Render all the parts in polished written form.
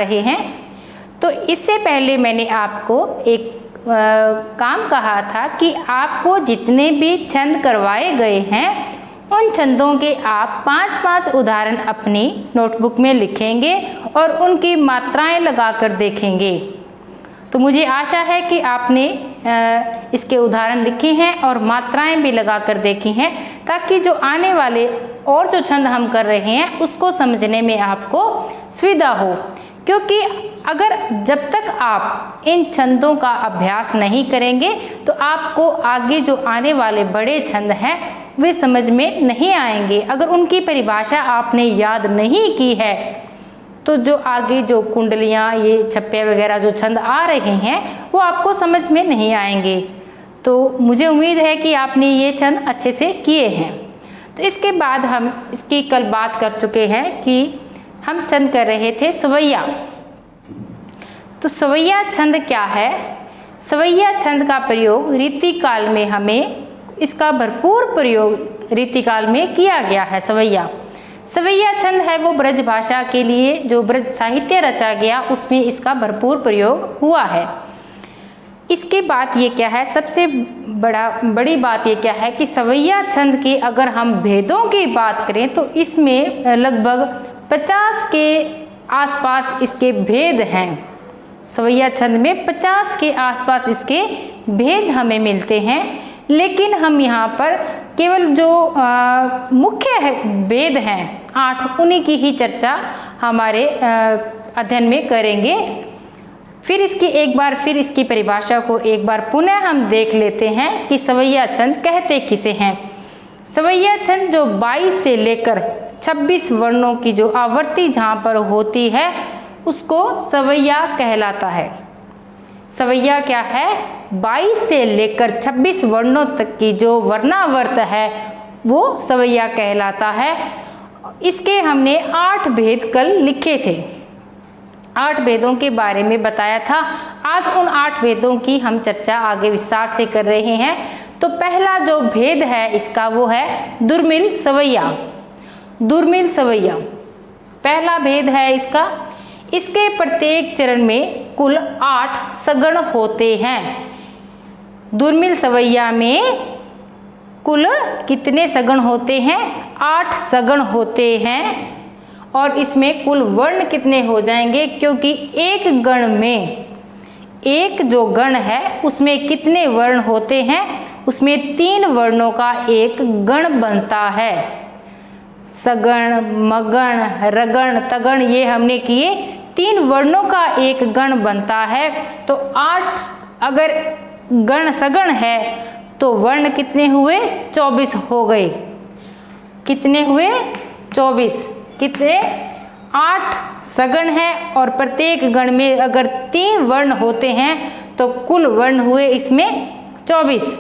रहे हैं। तो इससे पहले मैंने आपको एक काम कहा था कि आपको जितने भी छंद करवाए गए हैं उन छंदों के आप 5-5 उदाहरण अपनी नोटबुक में लिखेंगे और उनकी मात्राएं लगाकर देखेंगे। तो मुझे आशा है कि आपने इसके उदाहरण लिखे हैं और मात्राएं भी लगाकर देखी हैं, ताकि जो आने वाले और जो छंद हम कर रहे हैं उसको समझने में आपको सुविधा हो। क्योंकि अगर जब तक आप इन छंदों का अभ्यास नहीं करेंगे तो आपको आगे जो आने वाले बड़े छंद हैं वे समझ में नहीं आएंगे। अगर उनकी परिभाषा आपने याद नहीं की है तो जो आगे जो कुंडलियाँ, ये छप्पे वगैरह जो छंद आ रहे हैं वो आपको समझ में नहीं आएंगे। तो मुझे उम्मीद है कि आपने ये छंद अच्छे से किए हैं। तो इसके बाद हम इसकी कल बात कर चुके हैं कि हम छंद कर रहे थे सवैया। तो सवैया छंद क्या है? सवैया छंद का प्रयोग रीतिकाल में हमें इसका भरपूर प्रयोग रीतिकाल में किया गया है। सवैया छंद है वो ब्रज भाषा के लिए जो ब्रज साहित्य रचा गया उसमें इसका भरपूर प्रयोग हुआ है। इसके बाद ये क्या है, सबसे बड़ी बात ये क्या है कि सवैया छंद के अगर हम भेदों की बात करें तो इसमें लगभग 50 के आसपास इसके भेद हैं। सवैया छंद में 50 के आसपास इसके भेद हमें मिलते हैं, लेकिन हम यहाँ पर केवल जो मुख्य भेद हैं 8 उन्हीं की ही चर्चा हमारे अध्ययन में करेंगे। फिर इसकी परिभाषा को एक बार पुनः हम देख लेते हैं कि सवैया छंद कहते किसे हैं। सवैया छंद जो 22 से लेकर 26 वर्णों की जो आवर्ती जहाँ पर होती है उसको सवैया कहलाता है। सवैया क्या है? 22 से लेकर 26 वर्णों तक की जो वर्णावर्त है वो सवैया कहलाता है। इसके हमने 8 भेद कल लिखे थे, 8 भेदों के बारे में बताया था। आज उन 8 भेदों की हम चर्चा आगे विस्तार से कर रहे हैं। तो पहला जो भेद है इसका वो है दुर्मिल सवैया। दुर्मिल सवैया पहला भेद है इसका। इसके प्रत्येक चरण में कुल 8 सगण होते हैं। दुर्मिल सवैया में कुल कितने सगण होते हैं? 8 सगण होते हैं। और इसमें कुल वर्ण कितने हो जाएंगे? क्योंकि एक गण में, एक जो गण है उसमें कितने वर्ण होते हैं? उसमें 3 वर्णों का एक गण बनता है। सगण, मगण, रगण, तगण ये हमने किए। 3 वर्णों का एक गण बनता है। तो 8 अगर गण सगण है तो वर्ण कितने हुए? 24 हो गए। कितने हुए? 24। कितने? 8 सगण है और प्रत्येक गण में अगर 3 वर्ण होते हैं तो कुल वर्ण हुए इसमें 24।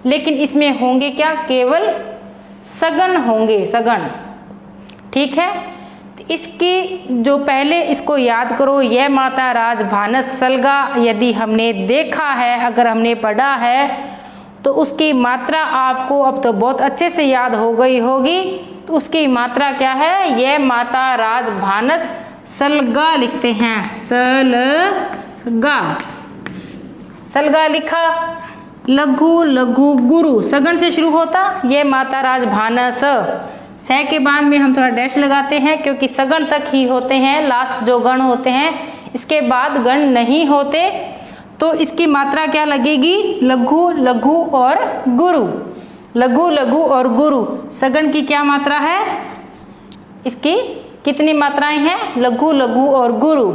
लेकिन इसमें होंगे क्या? केवल सगण होंगे, सगण। ठीक है। इसकी जो पहले इसको याद करो, यह माता राज भानस सलगा यदि हमने देखा है, अगर हमने पढ़ा है तो उसकी मात्रा आपको अब तो बहुत अच्छे से याद हो गई होगी। तो उसकी मात्रा क्या है? यह माता राज भानस सलगा लिखते हैं। सलगा, सलगा लिखा। लघु लघु गुरु सगण से शुरू होता, यह माता राज भानस। सह के बाद में हम थोड़ा डैश लगाते हैं क्योंकि सगण तक ही होते हैं, लास्ट जो गण होते हैं, इसके बाद गण नहीं होते। तो इसकी मात्रा क्या लगेगी? लघु लघु और गुरु। लघु लघु और गुरु सगण की क्या मात्रा है? इसकी कितनी मात्राएं हैं? लघु लघु और गुरु।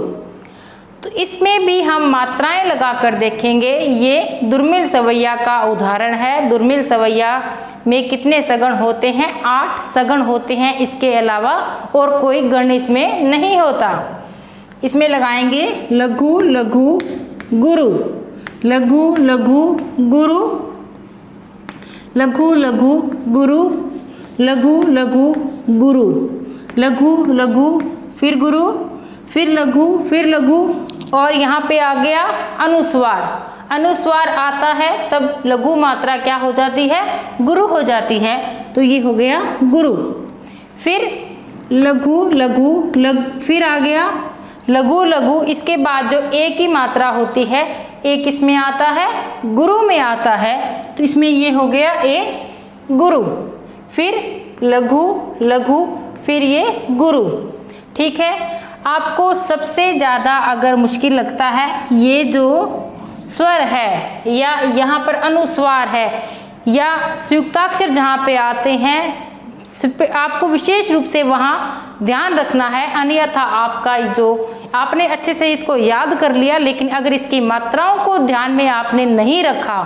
तो इसमें भी हम मात्राएं लगाकर देखेंगे। ये दुर्मिल सवैया का उदाहरण है। दुर्मिल सवैया में कितने सगण होते हैं? 8 सगण होते हैं। इसके अलावा और कोई गण इसमें नहीं होता। इसमें लगाएंगे लघु लघु गुरु, लघु लघु गुरु, लघु लघु गुरु, लघु लघु गुरु, लघु लघु फिर गुरु, फिर लघु, फिर लघु। और यहाँ पे आ गया अनुस्वार। अनुस्वार आता है तब लघु मात्रा क्या हो जाती है? गुरु हो जाती है। तो ये हो गया गुरु। फिर लघु लघु फिर आ गया लघु लघु, इसके बाद जो ए की मात्रा होती है, ए किस में आता है, गुरु में आता है, तो इसमें ये हो गया ए गुरु, फिर लघु लघु, फिर ये गुरु। ठीक है, आपको सबसे ज़्यादा अगर मुश्किल लगता है ये जो स्वर है या यहाँ पर अनुस्वार है या संयुक्ताक्षर जहाँ पे आते हैं, आपको विशेष रूप से वहाँ ध्यान रखना है, अन्यथा आपका जो आपने अच्छे से इसको याद कर लिया, लेकिन अगर इसकी मात्राओं को ध्यान में आपने नहीं रखा,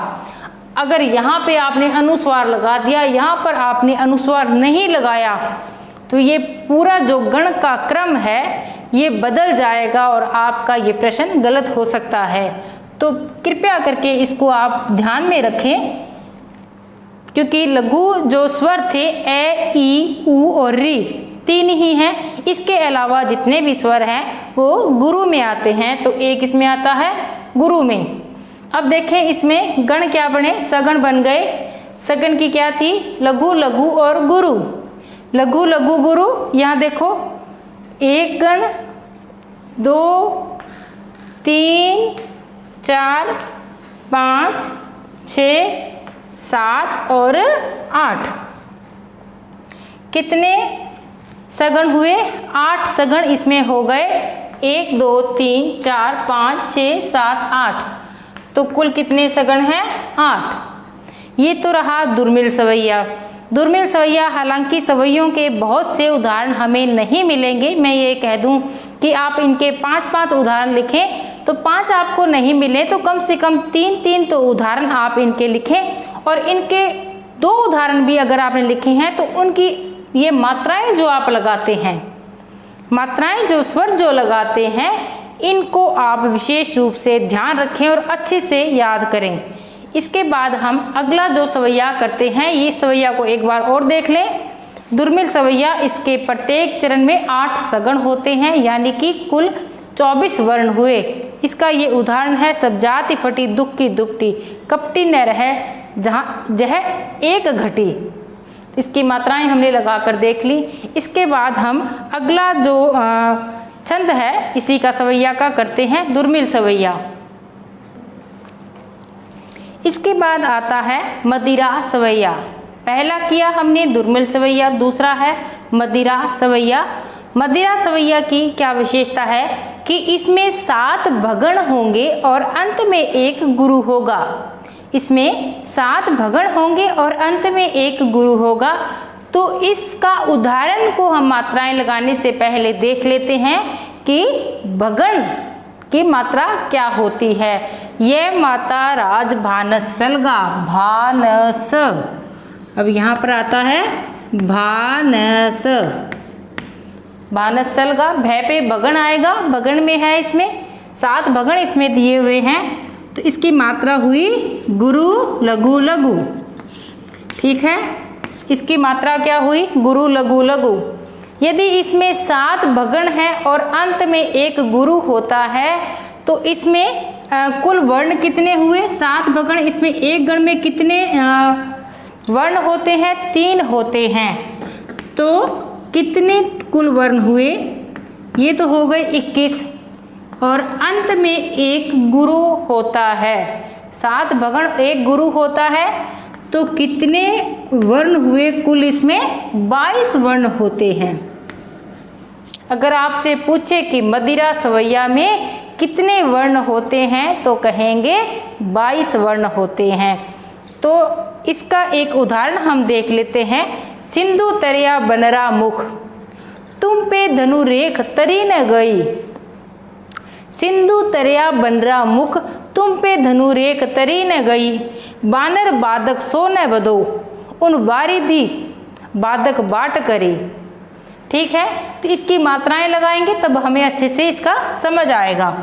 अगर यहाँ पे आपने अनुस्वार लगा दिया, यहाँ पर आपने अनुस्वार नहीं लगाया, तो ये पूरा जो गण का क्रम है ये बदल जाएगा और आपका ये प्रश्न गलत हो सकता है। तो कृपया करके इसको आप ध्यान में रखें, क्योंकि लघु जो स्वर थे ए, ई, उ और री 3 ही हैं। इसके अलावा जितने भी स्वर हैं वो गुरु में आते हैं, तो एक इसमें आता है गुरु में। अब देखें इसमें गण क्या बने, सगण बन गए। सगण की क्या थी, लघु लघु और गुरु, लघु लघु गुरु। यहाँ देखो 1 गण 2 3 4 5 6 7 और 8, कितने सगण हुए, 8 सगण इसमें हो गए। 1 2 3 4 5 6 7 8, तो कुल कितने सगण हैं, 8। ये तो रहा दुर्मिल सवैया। दुर्मिल सवैया, हालांकि सवैयों के बहुत से उदाहरण हमें नहीं मिलेंगे। मैं ये कह दूं कि आप इनके 5-5 उदाहरण लिखें, तो 5 आपको नहीं मिले तो कम से कम 3-3 तो उदाहरण आप इनके लिखें। और इनके 2 उदाहरण भी अगर आपने लिखे हैं तो उनकी ये मात्राएं जो आप लगाते हैं, मात्राएं जो स्वर जो लगाते हैं, इनको आप विशेष रूप से ध्यान रखें और अच्छे से याद करें। इसके बाद हम अगला जो सवैया करते हैं, ये सवैया को एक बार और देख लें। दुर्मिल सवैया, इसके प्रत्येक चरण में 8 सगण होते हैं, यानी कि कुल 24 वर्ण हुए। इसका ये उदाहरण है, सब जाति फटी दुख की दुपटी, कपटी न रहे जहाँ जह एक घटी। इसकी मात्राएं हमने लगाकर देख ली। इसके बाद हम अगला जो छंद है इसी का सवैया का करते हैं, दुर्मिल सवैया। इसके बाद आता है मदिरा सवैया। पहला किया हमने दुर्मिल सवैया, दूसरा है मदिरा सवैया। मदिरा सवैया की क्या विशेषता है कि इसमें 7 भगण होंगे और अंत में एक गुरु होगा। इसमें 7 भगण होंगे और अंत में एक गुरु होगा। तो इसका उदाहरण को हम मात्राएं लगाने से पहले देख लेते हैं कि भगण की मात्रा क्या होती है। यह माता राज भानस सलगा, भानस। अब यहाँ पर आता है भानस, भानस सलगा, भय पे भगण आएगा, भगण में है इसमें 7 भगण इसमें दिए हुए हैं, तो इसकी मात्रा हुई गुरु लघु लघु। ठीक है, इसकी मात्रा क्या हुई, गुरु लघु लघु। यदि इसमें 7 भगण है और अंत में एक गुरु होता है तो इसमें कुल वर्ण कितने हुए, 7 भगण। इसमें एक गण में कितने वर्ण होते हैं, 3 होते हैं। तो कितने कुल वर्ण हुए, ये तो हो गए 21 और अंत में एक गुरु होता है। 7 भगण एक गुरु होता है, तो कितने वर्ण हुए कुल, इसमें 22 वर्ण होते हैं। अगर आपसे पूछे कि मदिरा सवैया में कितने वर्ण होते हैं तो कहेंगे 22 वर्ण होते हैं। तो इसका एक उदाहरण हम देख लेते हैं। सिंधु तरिया बनरा मुख, तुम पे धनु रेख तरी न गई। सिंधु तरिया बनरा मुख, तुम पे धनु रेख तरी न गई। बानर बादक सो न बदो, उन बारिधि बादक बाट करे। ठीक है, तो इसकी मात्राएं लगाएंगे तब हमें अच्छे से इसका समझ आएगा।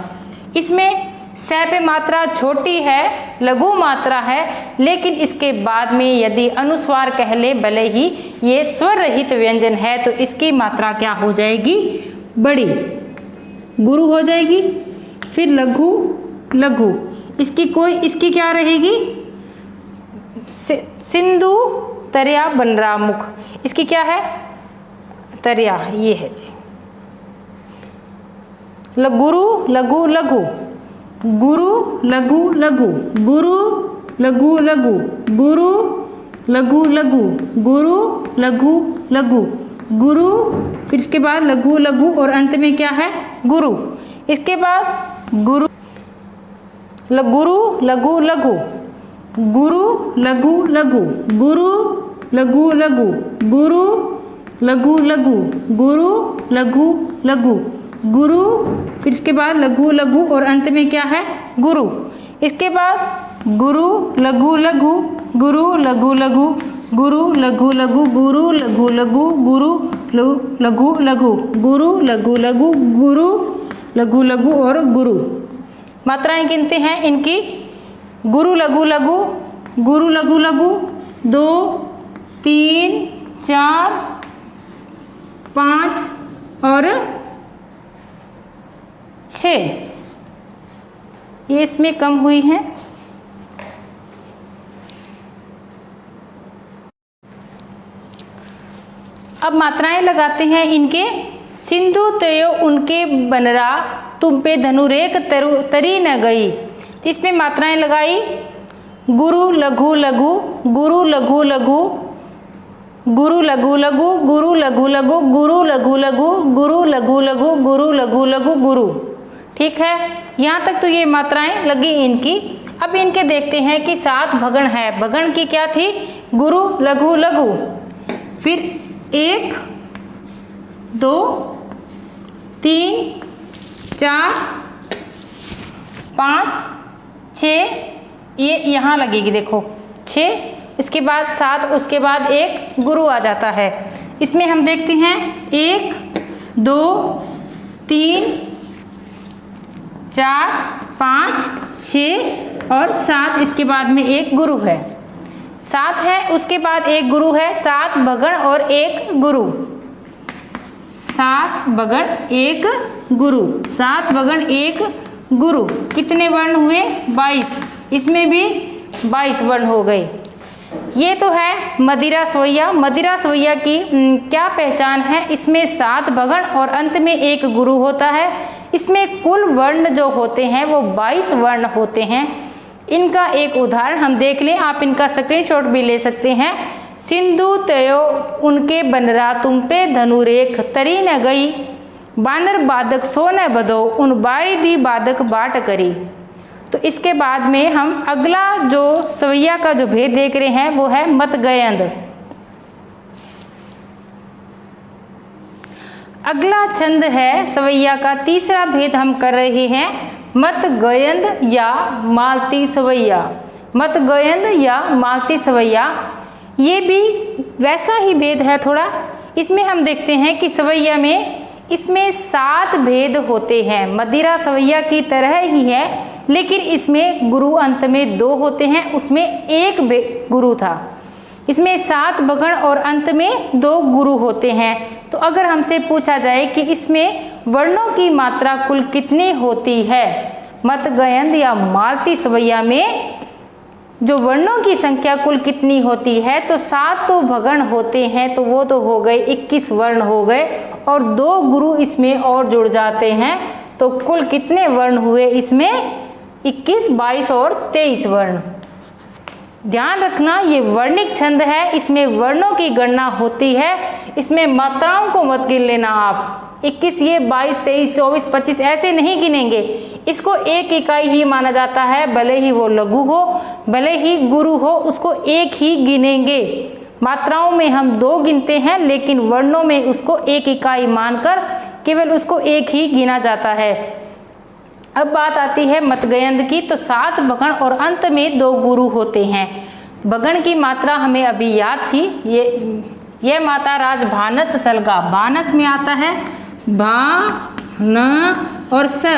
इसमें स पे मात्रा छोटी है, लघु मात्रा है, लेकिन इसके बाद में यदि अनुस्वार कह ले, भले ही ये स्वर रहित व्यंजन है, तो इसकी मात्रा क्या हो जाएगी, बड़ी, गुरु हो जाएगी। फिर लघु लघु, इसकी क्या रहेगी, सिंधु तरिया बनरा मुख, इसकी क्या है, तरिया, ये है जी। गुरु लघु लघु, गुरु लघु लघु, गुरु लघु लघु, गुरु लघु लघु, गुरु लघु लघु, गुरु, फिर इसके बाद लघु लघु और अंत में क्या है गुरु। इसके बाद गुरु गुरु लघु लघु, गुरु लघु लघु, गुरु लघु लघु, गुरु लघु लघु, गुरु लघु लघु, गुरु, फिर इसके बाद लघु लघु और अंत में क्या है गुरु। इसके बाद गुरु लघु लघु, गुरु लघु लघु, गुरु लघु लघु, गुरु लघु लघु, गुरु लघु लघु, गुरु लघु लघु, गुरु लघु लघु और गुरु। मात्राएं गिनते हैं इनकी। गुरु लघु लघु, गुरु लघु लघु 2 3 4 5 और 6, ये इसमें कम हुई हैं। अब मात्राएं लगाते हैं इनके। सिंधु तयो उनके बनरा, तुम पे धनुरेक तरी न गई। इसमें मात्राएं लगाई। गुरु लघु लघु, गुरु लघु लघु, गुरु लघु लघु, गुरु लघु लघु, गुरु लघु लघु, गुरु लघु लघु, गुरु लघु लघु, गुरु। ठीक है, यहाँ तक तो ये मात्राएं लगी इनकी। अब इनके देखते हैं कि 7 भगण है। भगण की क्या थी? गुरु लघु लघु, फिर 1 2 3 4 5 6, ये यहाँ लगेगी देखो 6, इसके बाद 7, उसके बाद 1 गुरु आ जाता है। इसमें हम देखते हैं 1 2 3 4 5 6 और 7, इसके बाद में 1 गुरु है। 7 है, उसके बाद 1 गुरु है। 7 भगण और 1 गुरु, 7 भगण 1 गुरु, 7 भगण 1 गुरु। कितने वर्ण हुए? 22। इसमें भी 22 वर्ण हो गए। ये तो है मदिरा सवैया। मदिरा सवैया की क्या पहचान है? इसमें 7 भगण और अंत में 1 गुरु होता है। इसमें कुल वर्ण जो होते हैं वो 22 वर्ण होते हैं। इनका एक उदाहरण हम देख लें, आप इनका स्क्रीनशॉट भी ले सकते हैं। सिंधु तयो उनके बनरा, तुम पे धनुरेख तरी न गई। बानर बादक सो न बदो, उन बारी दी बादक बाट करी। तो इसके बाद में हम अगला जो सवैया का जो भेद देख रहे हैं वो है मत गयंद। अगला छंद है सवैया का तीसरा भेद हम कर रहे हैं, मत गयंद या मालती सवैया। मत गयंद या मालती सवैया, ये भी वैसा ही भेद है थोड़ा। इसमें हम देखते हैं कि सवैया में इसमें 7 भेद होते हैं। मदिरा सवैया की तरह ही है, लेकिन इसमें गुरु अंत में 2 होते हैं, उसमें 1 गुरु था। इसमें 7 भगण और अंत में 2 गुरु होते हैं। तो अगर हमसे पूछा जाए कि इसमें वर्णों की मात्रा कुल कितनी होती है, मत गयंद या मालती सवैया में जो वर्णों की संख्या कुल कितनी होती है, तो 7 तो भगण होते हैं, तो वो तो हो गए 21 वर्ण हो गए, और 2 गुरु इसमें और जुड़ जाते हैं। तो कुल कितने वर्ण हुए इसमें? 21, 22 और 23 वर्ण। ध्यान रखना, ये वर्णिक छंद है, इसमें वर्णों की गणना होती है। इसमें मात्राओं को मत गिन लेना आप। 21, ये 22, 23, 24, 25 ऐसे नहीं गिनेंगे। इसको एक इकाई ही माना जाता है, भले ही वो लघु हो, भले ही गुरु हो, उसको एक ही गिनेंगे। मात्राओं में हम 2 गिनते हैं, लेकिन वर्णों में उसको एक इकाई मानकर केवल उसको एक ही गिना जाता है। अब बात आती है मतगयंद की। तो 7 भगण और अंत में 2 गुरु होते हैं। भगण की मात्रा हमें अभी याद थी, ये माता राज भानस सलगा। भानस में आता है भा न और स,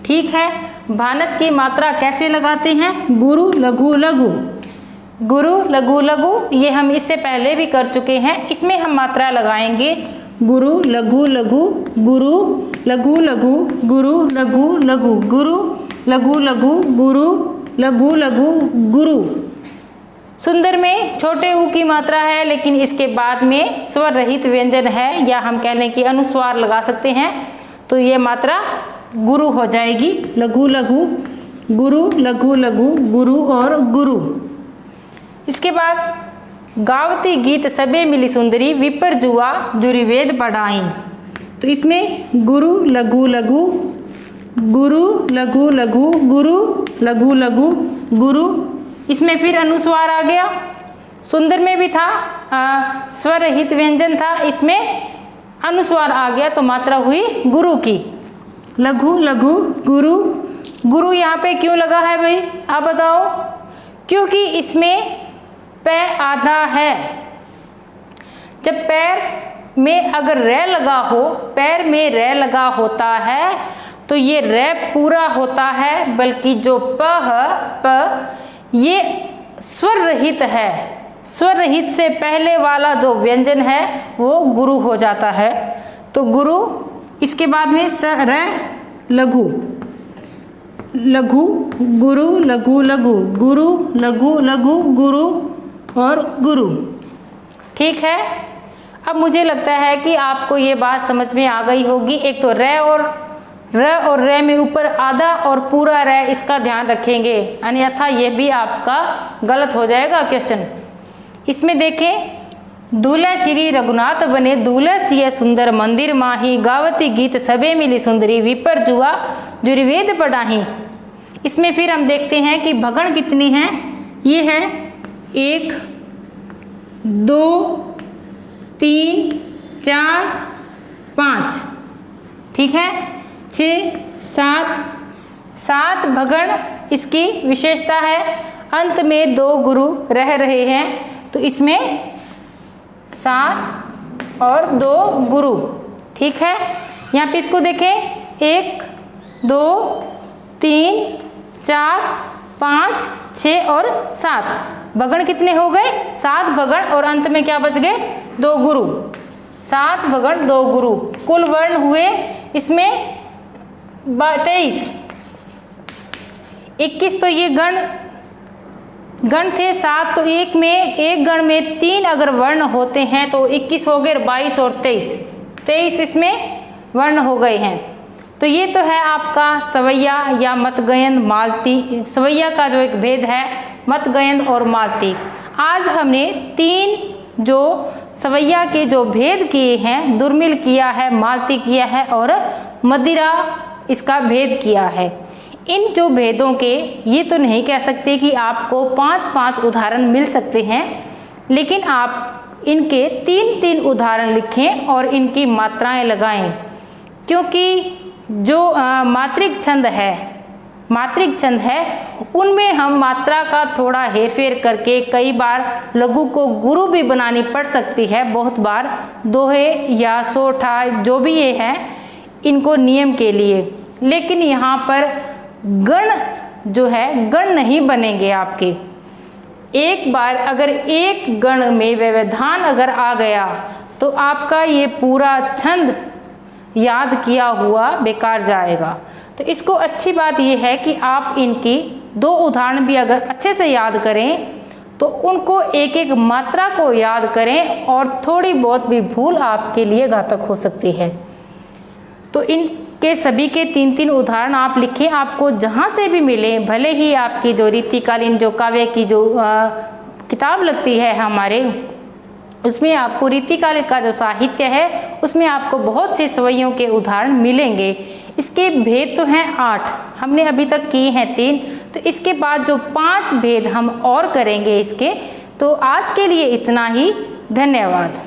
ठीक है। भानस की मात्रा कैसे लगाते हैं? गुरु लघु लघु, गुरु लघु लघु, ये हम इससे पहले भी कर चुके हैं। इसमें हम मात्रा लगाएंगे गुरु लघु लघु, गुरु लघु लघु, गुरु लघु लघु, गुरु लघु लघु, गुरु लघु लघु, गुरु। सुंदर में छोटे ऊ की मात्रा है, लेकिन इसके बाद में स्वर रहित व्यंजन है, या हम कह लें कि अनुस्वार लगा सकते हैं। तो ये मात्रा गुरु हो जाएगी, लघु लघु गुरु, लघु लघु गुरु और गुरु। इसके बाद गावती गीत सबे मिली सुंदरी, विपर जुआ जुरी वेद पढ़ाई। तो इसमें गुरु लघु लघु गुरु, लघु लघु गुरु, लघु लघु गुरु। इसमें फिर अनुस्वार आ गया, सुंदर में भी था स्वर रहित व्यंजन था, इसमें अनुस्वार आ गया तो मात्रा हुई गुरु की। लघु लघु गुरु, गुरु यहाँ पे क्यों लगा है भाई आप बताओ? क्योंकि इसमें पै आधा है। जब पैर में अगर रे लगा हो, पैर में रे लगा होता है तो ये रे पूरा होता है, बल्कि जो प ये स्वर रहित है। स्वर रहित से पहले वाला जो व्यंजन है वो गुरु हो जाता है। तो गुरु, इसके बाद में रे लघु, लघु गुरु, लघु लघु गुरु, लघु लघु गुरु और गुरु। ठीक है, अब मुझे लगता है कि आपको ये बात समझ में आ गई होगी। एक तो रे और रे में ऊपर आधा और पूरा रे, इसका ध्यान रखेंगे, अन्यथा ये भी आपका गलत हो जाएगा क्वेश्चन। इसमें देखें, दूल्हा श्री रघुनाथ बने, दूल्हा सिय सुंदर मंदिर माही, गावती गीत सबे मिली सुंदरी, विपर जुआ जुरी वेद पढ़ाही। इसमें फिर हम देखते हैं कि भगण कितनी हैं। ये है 1 2 3 4 5, ठीक है, 6 7 भगण इसकी विशेषता है। अंत में 2 गुरु रह रहे हैं, तो इसमें 7 और 2 गुरु। ठीक है, यहाँ पे इसको देखें, 1 2 3 4 5 6 और 7 भगण कितने हो गए? 7 भगण, और अंत में क्या बच गए? 2 गुरु। 7 भगण 2 गुरु, कुल वर्ण हुए इसमें 23। 21 तो ये गण थे 7, तो एक गण में 3 अगर वर्ण होते हैं तो 21 हो गए, 22 और 23 इसमें वर्ण हो गए हैं। तो ये तो है आपका सवैया या मतगयन मालती। सवैया का जो एक भेद है, मतगयन और मालती। आज हमने 3 जो सवैया के जो भेद किए हैं, दुर्मिल किया है, मालती किया है और मदिरा इसका भेद किया है। इन जो भेदों के ये तो नहीं कह सकते कि आपको 5-5 उदाहरण मिल सकते हैं, लेकिन आप इनके 3-3 उदाहरण लिखें और इनकी मात्राएं लगाएं, क्योंकि जो मात्रिक छंद है उनमें हम मात्रा का थोड़ा हेरफेर करके कई बार लघु को गुरु भी बनानी पड़ सकती है। बहुत बार दोहे या सोठा जो भी ये है इनको नियम के लिए, लेकिन यहाँ पर गण जो है गण नहीं बनेंगे आपके। एक बार अगर एक गण में व्यवधान अगर आ गया तो आपका ये पूरा छंद याद किया हुआ बेकार जाएगा। तो इसको अच्छी बात ये है कि आप इनकी 2 उदाहरण भी अगर अच्छे से याद करें तो उनको एक एक मात्रा को याद करें, और थोड़ी बहुत भी भूल आपके लिए घातक हो सकती है। तो इनके सभी के 3-3 उदाहरण आप लिखें, आपको जहाँ से भी मिले, भले ही आपकी जो रीतिकालीन जो काव्य की जो किताब लगती है हमारे, उसमें आपको रीतिकाल का जो साहित्य है उसमें आपको बहुत से सवैयों के उदाहरण मिलेंगे। इसके भेद तो हैं 8, हमने अभी तक किए हैं 3, तो इसके बाद जो 5 भेद हम और करेंगे इसके। तो आज के लिए इतना ही, धन्यवाद।